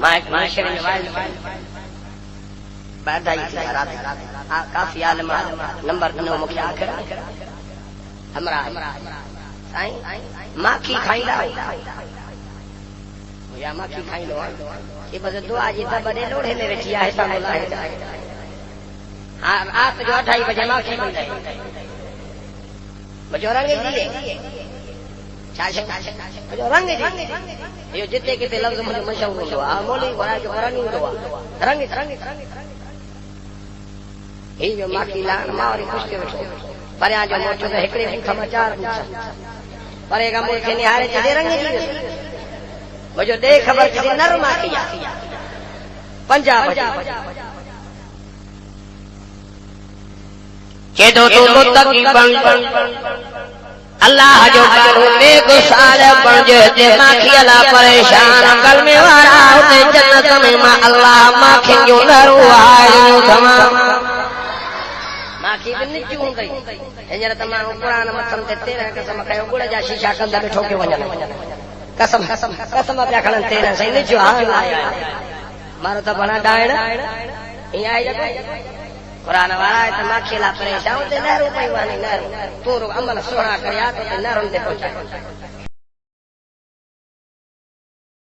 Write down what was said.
معاشر نواز بعدائی تھی رات کافی عالم نمبر 9 مکھیا آخر ہمراہ سائیں ماکھی کھائی لا یا ماکھی کھائی لو یہ بس دعا جی تا بڑے لوڑے میں بیٹھی ہے سام اللہ آپ جو 2:30 بجے ماکھی بن گئے بچو رنگ دیے جو رنگ یہ جتنے کتے لفظ مجھے مشہور ہوا مولی بڑا جو قرآنی ہوا رنگ یہ جو ماکھی لان ماوری خوش کے وٹھو پر جو موچو تو ہکڑے کھما 4 پر ایک ملک کے نہارے چلے رنگ دی وہ جو دے خبر چلی نر ماکھی پنجاب کہ تو متقی بن اللہ جو کروں بے گسال بن جو ماکھی اللہ پریشان کل میں وارا ہوتے جنت میں ما اللہ ماکھی جو نرو آئے تمام ماکھی بن چوں گئی انجر تمام قرآن متن تے 13 قسم کہو گڑ جا شیشہ کندا میں ٹھوکے ونجن قسم پیا کھڑن 13 صحیح نہیں جو حال آیا مارو تا بنا ڈائن یہ آئی جا قرآن والا ہے تو ماکھی لا پریشان تے نہرو پئی وانی نہرو تو عمل سونا کریا تو نہرو تے پہنچا